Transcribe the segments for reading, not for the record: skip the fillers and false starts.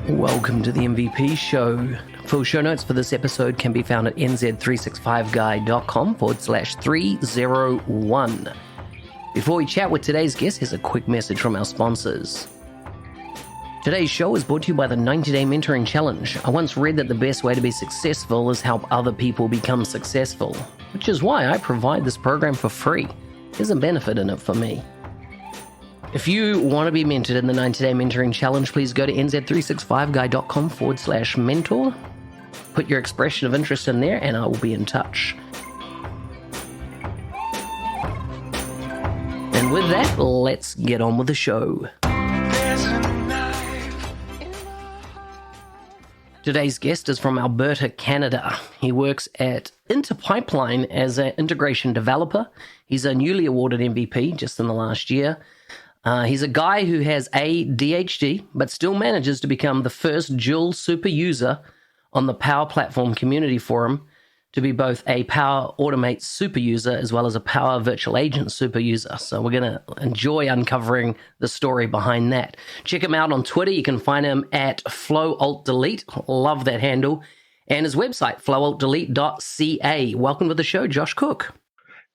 Welcome to the MVP show. Full show notes for this episode can be found at nz365guy.com/301. Before we chat with today's guest, here's a quick message from our sponsors. Today's show is brought to you by the 90-Day Mentoring Challenge. I once read that the best way to be successful is help other people become successful, which is why I provide this program for free. There's a benefit in it for me. If you want to be mentored in the 90-Day Mentoring Challenge, please go to nz365guy.com/mentor. Put your expression of interest in there and I will be in touch. And with that, let's get on with the show. Today's guest is from Alberta, Canada. He works at Interpipeline as an integration developer. He's a newly awarded MVP just in the last year. He's a guy who has ADHD, but still manages to become the first dual super user on the Power Platform Community Forum to be both a Power Automate super user as well as a Power Virtual Agent super user. So we're going to enjoy uncovering the story behind that. Check him out on Twitter. You can find him at FlowAltDelete. Love that handle. And his website, flowaltdelete.ca. Welcome to the show, Josh Cook.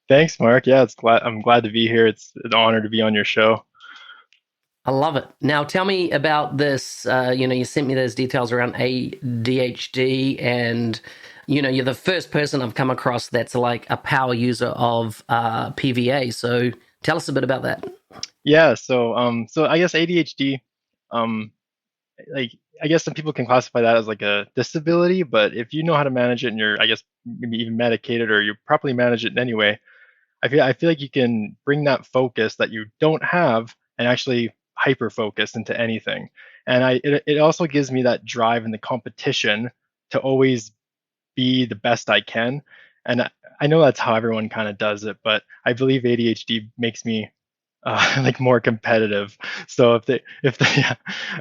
Thanks, Mark. Yeah, I'm glad to be here. It's an honor to be on your show. I love it. Now, tell me about this. You sent me those details around ADHD, and you're the first person I've come across that's like a power user of PVA. So, tell us a bit about that. Yeah. So I guess ADHD, I guess some people can classify that as like a disability, but if you know how to manage it and you're, I guess, maybe even medicated or you properly manage it in any way, I feel like you can bring that focus that you don't have and actually hyper focus into anything. And it also gives me that drive in the competition to always be the best I can. And I know that's how everyone kind of does it, but I believe ADHD makes me like more competitive. So yeah.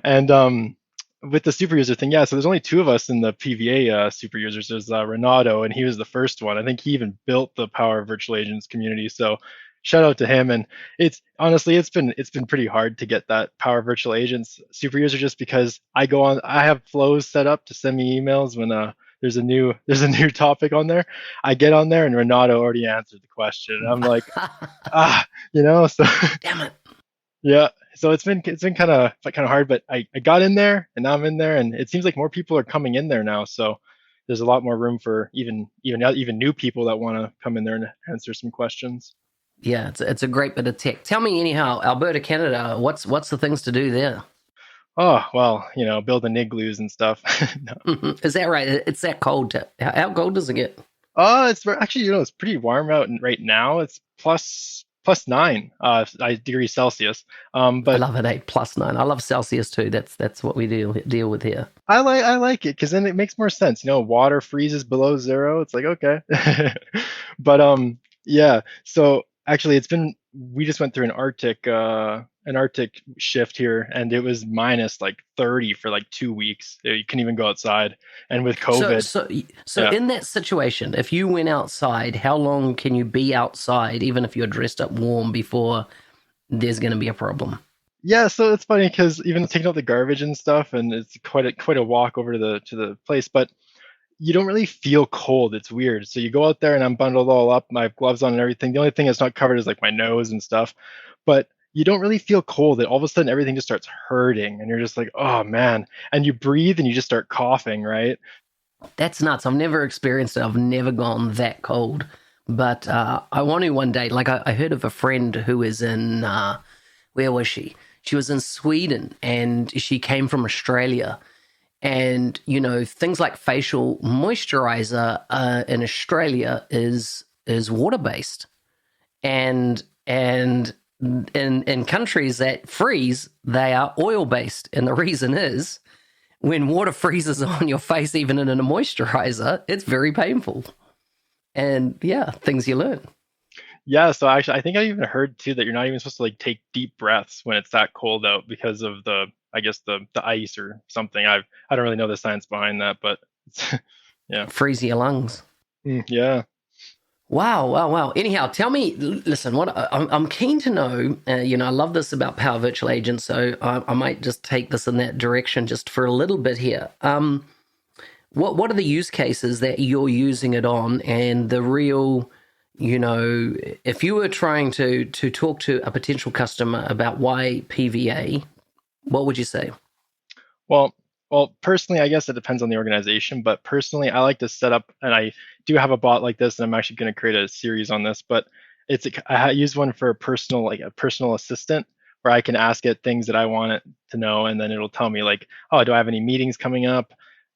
And with the super user thing, yeah, so there's only two of us in the PVA super users. There's Renato, and he was the first one. I think he even built the Power Virtual Agents community. So shout out to him. And it's been pretty hard to get that Power Virtual Agents super user, just because I have flows set up to send me emails when there's a new topic on there. I get on there and Renato already answered the question. And I'm like, so Damn it. Yeah. So it's been kind of hard, but I got in there and now I'm in there, and it seems like more people are coming in there now. So there's a lot more room for even new people that want to come in there and answer some questions. Yeah, it's a great bit of tech. Tell me anyhow, Alberta, Canada, what's the things to do there? Oh, well, building igloos and stuff. No. Is that right? It's that cold. How cold does it get? It's actually, it's pretty warm out right now. It's plus 9 degrees Celsius. But I love it, +9. I love Celsius too. That's what we deal with here. I like it because then it makes more sense. Water freezes below zero. It's like, okay. But yeah. So actually, we just went through an Arctic shift here, and it was minus like 30 for like 2 weeks. You couldn't even go outside, and with COVID. So yeah. In that situation, if you went outside, how long can you be outside, even if you're dressed up warm, before there's going to be a problem? Yeah, so it's funny because even taking out the garbage and stuff, and it's quite a walk over to the place, but you don't really feel cold. It's weird. So you go out there and I'm bundled all up, my gloves on and everything. The only thing that's not covered is like my nose and stuff, but you don't really feel cold. And all of a sudden everything just starts hurting and you're just like, oh man. And you breathe and you just start coughing, right? That's nuts. I've never experienced it. I've never gone that cold, but I want to one day. Like I heard of a friend who is in, where was she? She was in Sweden and she came from Australia. And, things like facial moisturizer in Australia is water-based. And in countries that freeze, they are oil-based. And the reason is when water freezes on your face, even in a moisturizer, it's very painful. And, yeah, things you learn. Yeah, so actually, I think I even heard, too, that you're not even supposed to, like, take deep breaths when it's that cold out because of the ice or something. I don't really know the science behind that, but it's, yeah. Freeze your lungs. Yeah. Wow, wow, wow. Anyhow, tell me, listen, what I'm keen to know, I love this about Power Virtual Agent, so I might just take this in that direction just for a little bit here. What are the use cases that you're using it on, and the real, if you were trying to talk to a potential customer about why PVA, what would you say? Well, well, personally, I guess it depends on the organization, but personally, I like to set up, and I do have a bot like this, and I'm actually going to create a series on this, but I use one for a personal, like a personal assistant, where I can ask it things that I want it to know, and then it'll tell me like, oh, do I have any meetings coming up?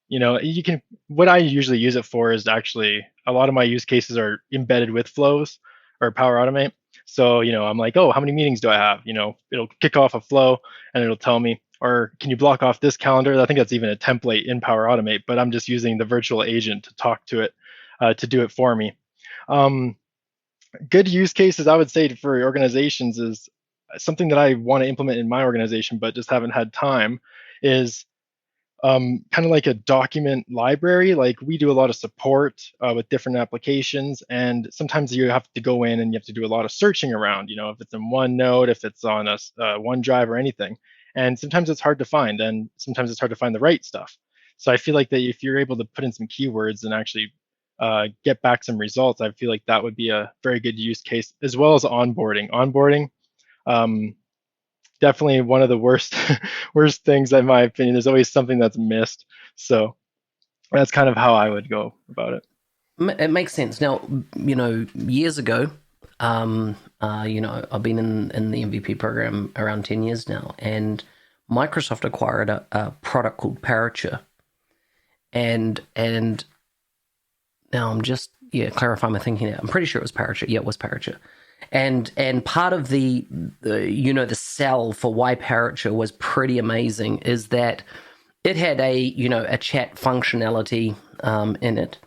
You can, what I usually use it for is actually a lot of my use cases are embedded with flows or Power Automate. So, I'm like, oh, how many meetings do I have? It'll kick off a flow and it'll tell me, or can you block off this calendar? I think that's even a template in Power Automate, but I'm just using the virtual agent to talk to it to do it for me. Um, Good use cases, I would say, for organizations is something that I want to implement in my organization, but just haven't had time. Is kind of like a document library. Like we do a lot of support with different applications, and sometimes you have to go in and you have to do a lot of searching around. If it's in OneNote, if it's on a OneDrive or anything, and sometimes it's hard to find, and sometimes it's hard to find the right stuff. So I feel like that if you're able to put in some keywords and actually get back some results, I feel like that would be a very good use case, as well as onboarding. Onboarding. Um, Definitely one of the worst worst things in my opinion. There's always something that's missed. So that's kind of how I would go about it. It makes sense. Now, years ago, I've been in the MVP program around 10 years now, and Microsoft acquired a product called Parature. And now I'm just, clarifying my thinking here. I'm pretty sure it was Parature. Yeah, it was Parature. And part of the sell for why Parature was pretty amazing is that it had a chat functionality in it.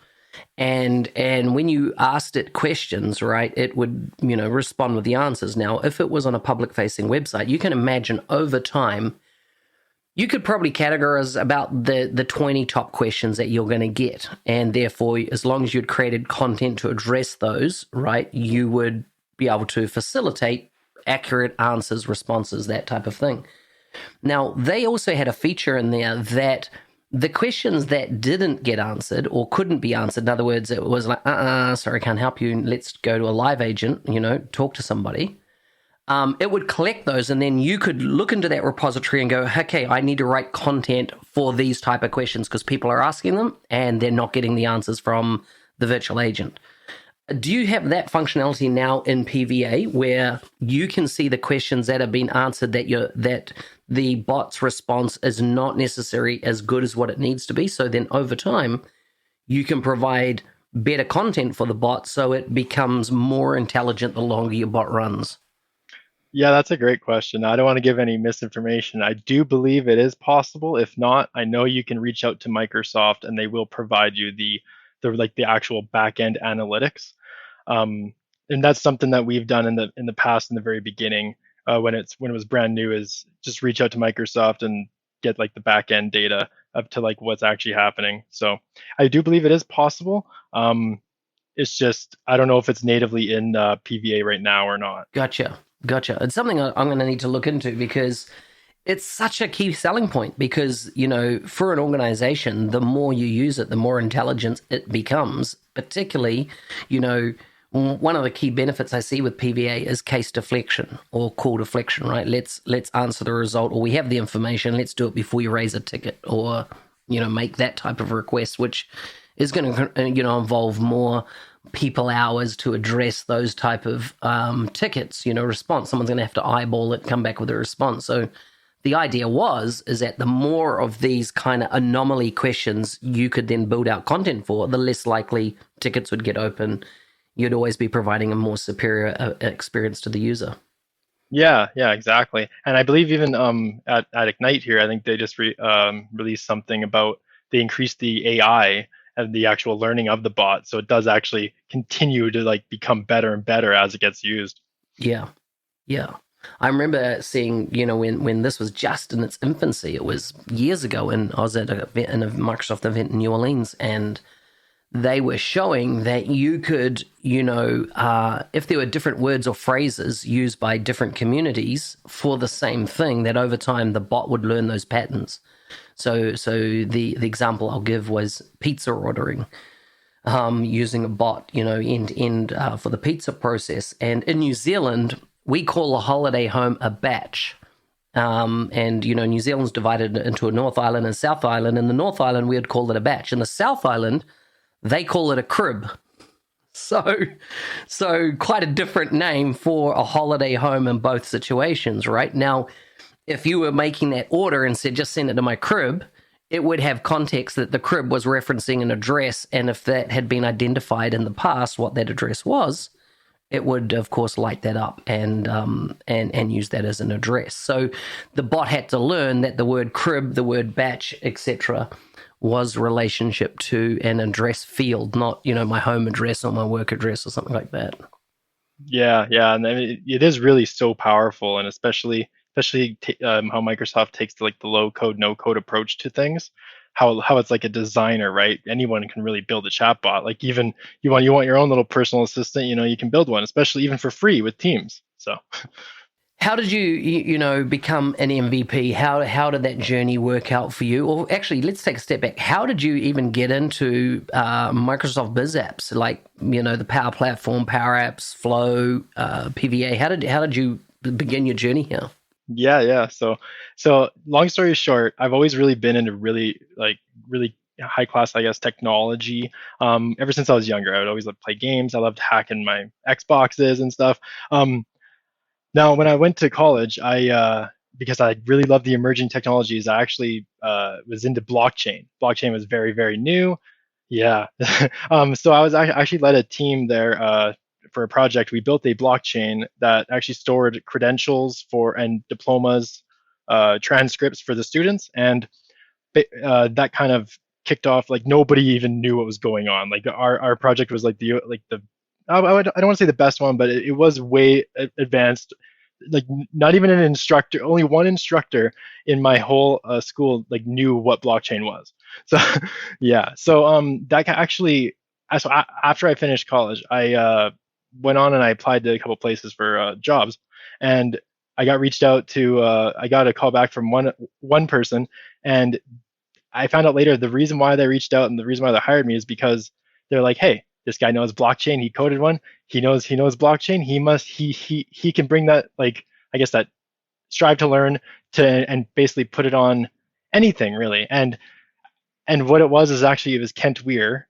And when you asked it questions, right, it would, respond with the answers. Now, if it was on a public-facing website, you can imagine over time, you could probably categorize about the 20 top questions that you're going to get. And therefore, as long as you'd created content to address those, right, you would be able to facilitate accurate answers, responses, that type of thing. Now, they also had a feature in there that the questions that didn't get answered or couldn't be answered, in other words, it was like, sorry, can't help you. Let's go to a live agent, talk to somebody. It would collect those, and then you could look into that repository and go, okay, I need to write content for these type of questions because people are asking them and they're not getting the answers from the virtual agent. Do you have that functionality now in PVA where you can see the questions that have been answered that the bot's response is not necessarily as good as what it needs to be? So then over time, you can provide better content for the bot so it becomes more intelligent the longer your bot runs. Yeah, that's a great question. I don't want to give any misinformation. I do believe it is possible. If not, I know you can reach out to Microsoft and they will provide you the actual back end analytics. And that's something that we've done in the past, in the very beginning, when it was brand new, is just reach out to Microsoft and get like the back end data up to like what's actually happening. So I do believe it is possible. It's just I don't know if it's natively in PVA right now or not. Gotcha. It's something I'm going to need to look into because it's such a key selling point because, for an organization, the more you use it, the more intelligent it becomes. Particularly, one of the key benefits I see with PVA is case deflection or call deflection, right? Let's answer the result, or we have the information. Let's do it before you raise a ticket or, make that type of request, which is going to, involve more people hours to address those type of tickets, response. Someone's going to have to eyeball it, come back with a response. So the idea is that the more of these kind of anomaly questions you could then build out content for, the less likely tickets would get open. You'd always be providing a more superior experience to the user. Yeah, exactly. And I believe even at Ignite here, I think they just released something about they increased the AI and the actual learning of the bot, so it does actually continue to like become better and better as it gets used. Yeah. I remember seeing, when this was just in its infancy, it was years ago, and I was at in a Microsoft event in New Orleans, and they were showing that you could, if there were different words or phrases used by different communities for the same thing, that over time the bot would learn those patterns. So the example I'll give was pizza ordering, using a bot, end to end for the pizza process. And in New Zealand, we call a holiday home a batch. And New Zealand's divided into a North Island and South Island. In the North Island, we'd call it a batch. In the South Island, they call it a crib. So quite a different name for a holiday home in both situations, right? Now, if you were making that order and said, just send it to my crib, it would have context that the crib was referencing an address. And if that had been identified in the past, what that address was, it would, of course, light that up and use that as an address. So the bot had to learn that the word crib, the word batch, etc., was relationship to an address field, not my home address or my work address or something like that. Yeah, yeah, and I mean, it is really so powerful, and especially how Microsoft takes like the low code, no code approach to things. How it's like a designer, right? Anyone can really build a chatbot. Like even you want your own little personal assistant, you can build one, especially even for free with Teams. So. How did you become an MVP? How did that journey work out for you? Or actually, let's take a step back. How did you even get into Microsoft Biz Apps, like the Power Platform, Power Apps, Flow, PVA? How did you begin your journey here? Yeah. So long story short, I've always really been into really high class, I guess, technology. Ever since I was younger, I would always love to play games. I loved hacking my Xboxes and stuff. Now, when I went to college, because I really loved the emerging technologies, I actually was into blockchain. Blockchain was very, very new. Yeah. So I actually led a team there for a project. We built a blockchain that actually stored credentials and diplomas, transcripts for the students, and that kind of kicked off. Like nobody even knew what was going on. Like our project was like the I don't want to say the best one, but it was way advanced. Like not even an instructor, only one instructor in my whole school like knew what blockchain was. So yeah, so that actually, so after I finished college, I went on and I applied to a couple places for jobs, and I got reached out to. I got a call back from one person, and I found out later the reason why they reached out and the reason why they hired me is because they're like, hey, this guy knows blockchain. He coded one. He knows blockchain. He can bring that, like, I guess that strive to learn and basically put it on anything really. And what it was is actually it was Kent Weir.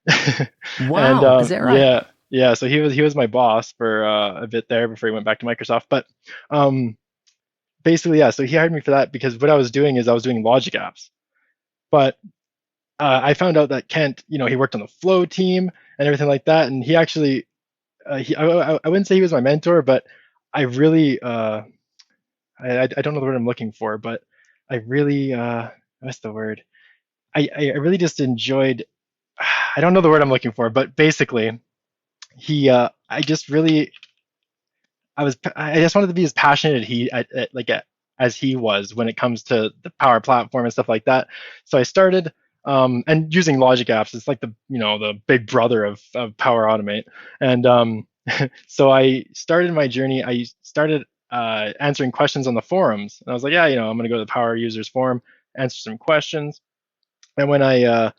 And Wow, is that right? yeah. So he was my boss for a bit there before he went back to Microsoft. But basically, yeah. So he hired me for that because what I was doing is I was doing logic apps. But I found out that Kent, he worked on the Flow team and everything like that. And he actually, I wouldn't say he was my mentor, but I really, I don't know the word I'm looking for, but I really, what's the word? I really just enjoyed, I don't know the word I'm looking for, but basically, I just really, I just wanted to be as passionate as he was when it comes to the Power Platform and stuff like that. So I started and using Logic Apps. It's like the big brother of Power Automate. And so I started my journey. I started answering questions on the forums, and I was like, yeah, I'm gonna go to the Power Users forum, answer some questions. And when I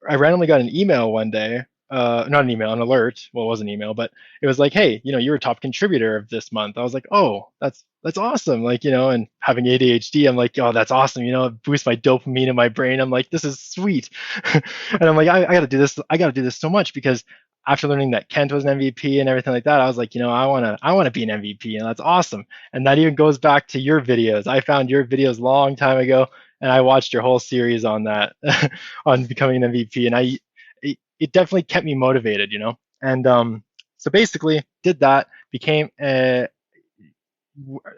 randomly got an email one day, not an email, an alert. Well, it was an email, but it was like, hey, you're a top contributor of this month. I was like, oh, that's awesome. Like, and having ADHD, I'm like, oh, that's awesome. It boosts my dopamine in my brain. I'm like, this is sweet. And I'm like, I got to do this. I got to do this so much because after learning that Kent was an MVP and everything like that, I was like, I want to be an MVP, and that's awesome. And that even goes back to your videos. I found your videos a long time ago, and I watched your whole series on that, on becoming an MVP, and it definitely kept me motivated, And so basically, did that, became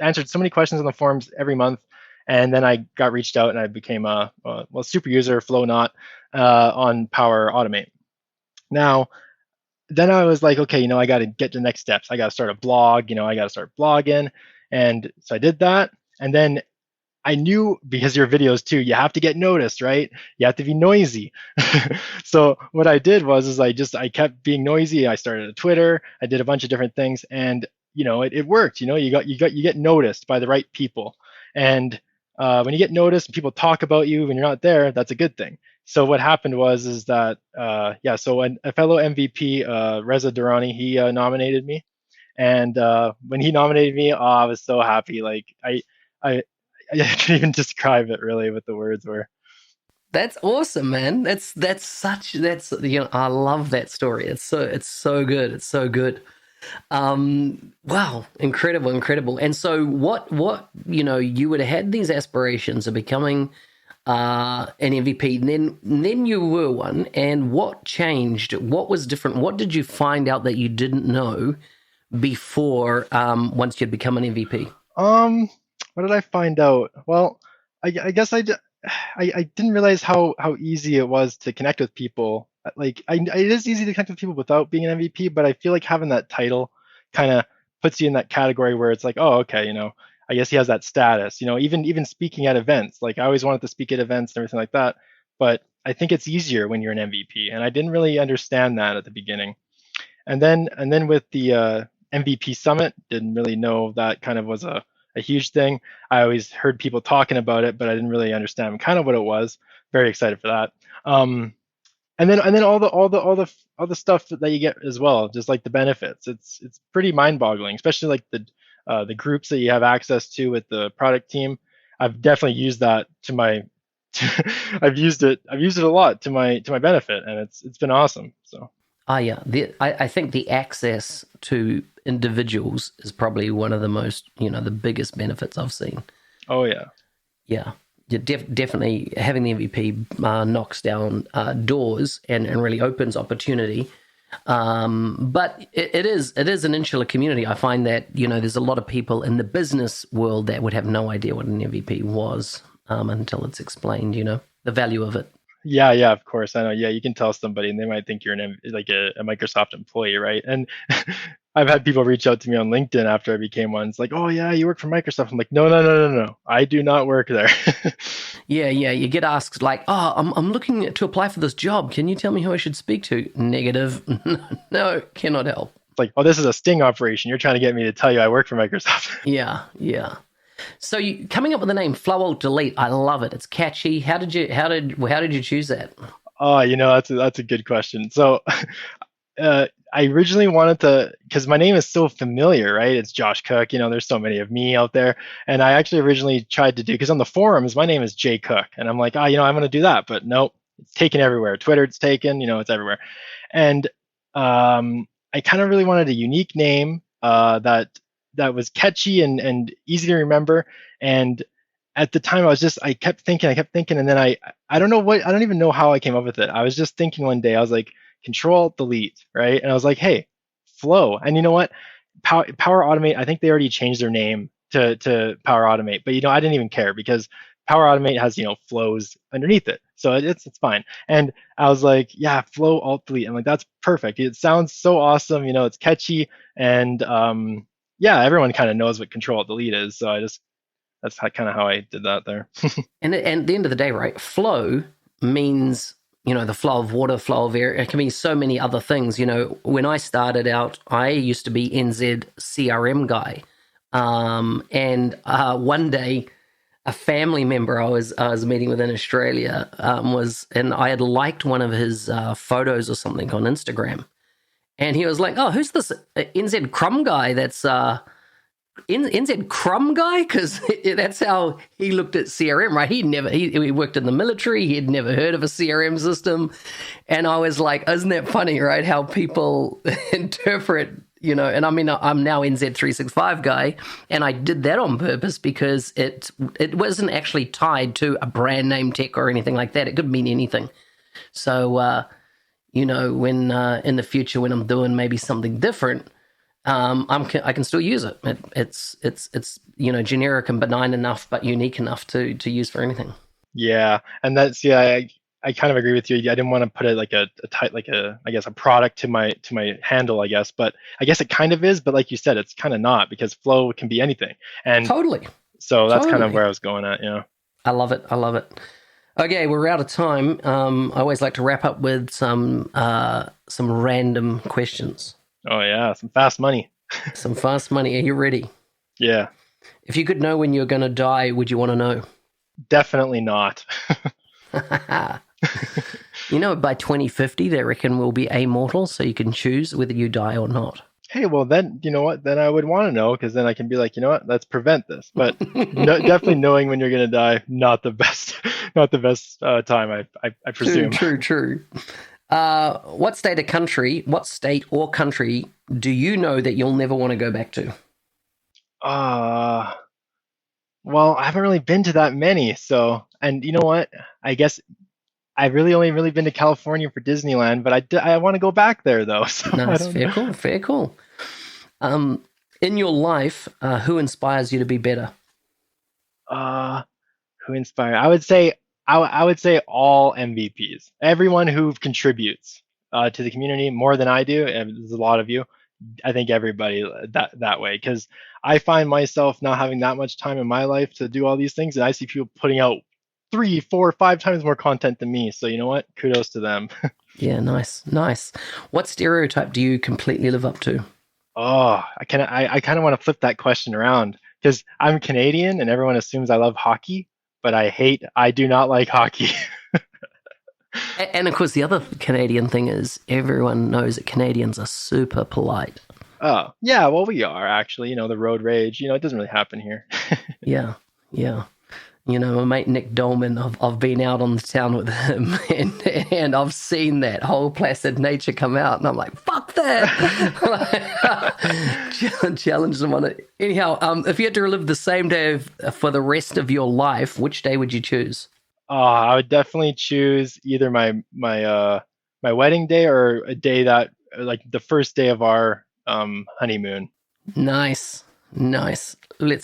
answered so many questions on the forums every month, and then I got reached out and I became a super user, Flownaut, on Power Automate. Now, then I was like, okay, I got to get to the next steps. I got to start a blog, I got to start blogging, and so I did that, and then I knew because your videos too, you have to get noticed, right? You have to be noisy. So what I did was is I kept being noisy. I started a Twitter. I did a bunch of different things, and it worked. You get noticed by the right people, and when you get noticed and people talk about you when you're not there, that's a good thing. So what happened was is that yeah, so a fellow MVP, Reza Durrani, he nominated me, and when he nominated me, oh, I was so happy. Like I I can't even describe it really what the words were. That's awesome, man. That's I love that story. It's so good. It's so good. Wow, incredible, incredible. And so what you would have had these aspirations of becoming an MVP, and then you were one, and what changed? What was different? What did you find out that you didn't know before once you'd become an MVP? Um, what did I find out? Well, I guess I didn't realize how easy it was to connect with people. Like it is easy to connect with people without being an MVP, but I feel like having that title kind of puts you in that category where it's like, oh, okay, I guess he has that status. Even speaking at events, like I always wanted to speak at events and everything like that, but I think it's easier when you're an MVP, and I didn't really understand that at the beginning. And then with the MVP summit, didn't really know that kind of was a huge thing. I always heard people talking about it, but I didn't really understand kind of what it was. Very excited for that. And then all the stuff that you get as well, just like the benefits. It's pretty mind-boggling, especially like the groups that you have access to with the product team. I've definitely used that to my I've used it a lot to my benefit, and it's been awesome. So Yeah, I think the access to individuals is probably one of the most, the biggest benefits I've seen. oh yeah. Yeah, definitely having the MVP knocks down doors and really opens opportunity. But it is an insular community. I find that there's a lot of people in the business world that would have no idea what an MVP was until it's explained. The value of it. Yeah, yeah, of course. I know. Yeah, you can tell somebody and they might think you're like a Microsoft employee, right? And I've had people reach out to me on LinkedIn after I became one. It's like, oh yeah, you work for Microsoft. I'm like, no, no, no, no, no. I do not work there. Yeah, yeah. You get asked like, "Oh, I'm looking to apply for this job. Can you tell me who I should speak to?" Negative. No, cannot help. It's like, oh, this is a sting operation. You're trying to get me to tell you I work for Microsoft. Yeah, yeah. So coming up with the name Flow Alt Delete, I love it. It's catchy. How did you choose that? Oh, that's a good question. So, I originally wanted to, because my name is so familiar, right? It's Josh Cook. There's so many of me out there, and I actually originally tried to do, because on the forums my name is Jay Cook, and I'm like, I'm going to do that, but nope, it's taken everywhere. Twitter, it's taken. It's everywhere, and I kind of really wanted a unique name that was catchy and easy to remember. And at the time I kept thinking, and then I don't know I don't even know how I came up with it. I was just thinking one day, I was like, Control Delete, right? And I was like, hey, Flow. And you know what? Power Automate, I think they already changed their name to Power Automate, but I didn't even care because Power Automate has flows underneath it, so it's fine. And I was like, yeah, Flow Alt Delete. I'm like, that's perfect. It sounds so awesome. It's catchy, and yeah, everyone kind of knows what Control Alt Delete is. So that's kind of how I did that there. And at the end of the day, right? Flow means the flow of water, flow of air. It can mean so many other things. When I started out, I used to be NZ CRM guy, and one day, a family member I was meeting with in Australia and I had liked one of his photos or something on Instagram, and he was like, "Oh, who's this NZ Crumb guy? That's NZ Crumb guy," because that's how he looked at CRM, right? He worked in the military. He had never heard of a CRM system, and I was like, "Isn't that funny, right? How people interpret." And I mean, I'm now NZ365 guy, and I did that on purpose because it wasn't actually tied to a brand name tech or anything like that. It could mean anything. So, when in the future when I'm doing maybe something different, I can still use it. It's generic and benign enough, but unique enough to use for anything. Yeah, and I kind of agree with you. I didn't want to put it like I guess a product to my handle, I guess, but I guess it kind of is. But like you said, it's kind of not, because Flow can be anything. And Totally. So that's kind of Totally. where I was going at. I love it. I love it. Okay, we're out of time. I always like to wrap up with some random questions. Oh yeah, some fast money. Some fast money. Are you ready? Yeah, If you could know when you're going to die, would you want to know? definitely not. You know, by 2050, they reckon we'll be immortal, so you can choose whether you die or not. Hey, well then, you know what? Then I would want to know, because then I can be like, you know what? Let's prevent this. But no, definitely knowing when you're gonna die, not the best, not the best time. I presume. True. What state or country do you know that you'll never want to go back to? Well, I haven't really been to that many. So, and you know what? I guess I've only really been to California for Disneyland, but I want to go back there though. So I Nice, don't know. fair cool. In your life, who inspires you to be better? Uh, who inspired? I would say all MVPs, everyone who contributes to the community more than I do, and there's a lot of you. I think everybody that way, because I find myself not having that much time in my life to do all these things, and I see people putting out 3, 4, 5 times more content than me. So you know what? Kudos to them. Yeah, nice. What stereotype do you completely live up to? Oh, I kind of want to flip that question around, because I'm Canadian and everyone assumes I love hockey, but I do not like hockey. And of course, the other Canadian thing is everyone knows that Canadians are super polite. Oh, yeah, well, we are actually, the road rage, it doesn't really happen here. Yeah. You know, my mate Nick Dolman, I've been out on the town with him, and I've seen that whole placid nature come out, and I'm like, fuck that! Challenge them on it. Anyhow, if you had to relive the same day for the rest of your life, which day would you choose? I would definitely choose either my wedding day, or a day that, like, the first day of our honeymoon. Nice. Let's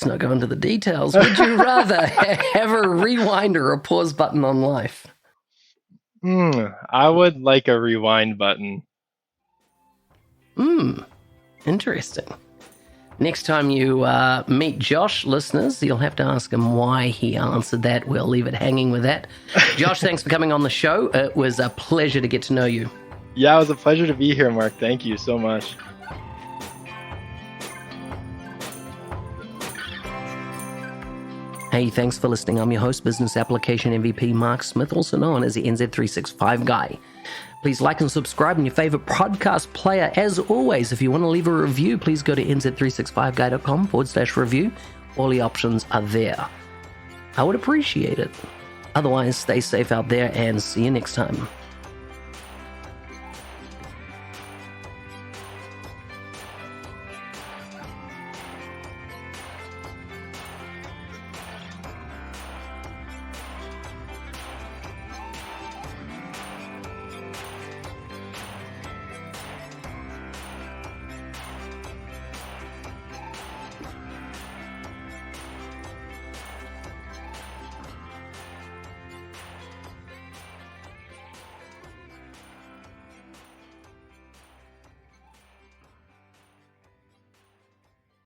not go into the details. Would you rather have a rewind or a pause button on life? I would like a rewind button. Interesting. Next time you meet Josh, listeners, you'll have to ask him why he answered that. We'll leave it hanging with that. Josh, thanks for coming on the show. It was a pleasure to get to know you. Yeah, it was a pleasure to be here, Mark. Thank you so much. Hey, thanks for listening. I'm your host, Business Application MVP Mark Smith, also known as the NZ365 Guy. Please like and subscribe in your favorite podcast player. As always, if you want to leave a review, please go to nz365guy.com/review. All the options are there. I would appreciate it. Otherwise, stay safe out there and see you next time.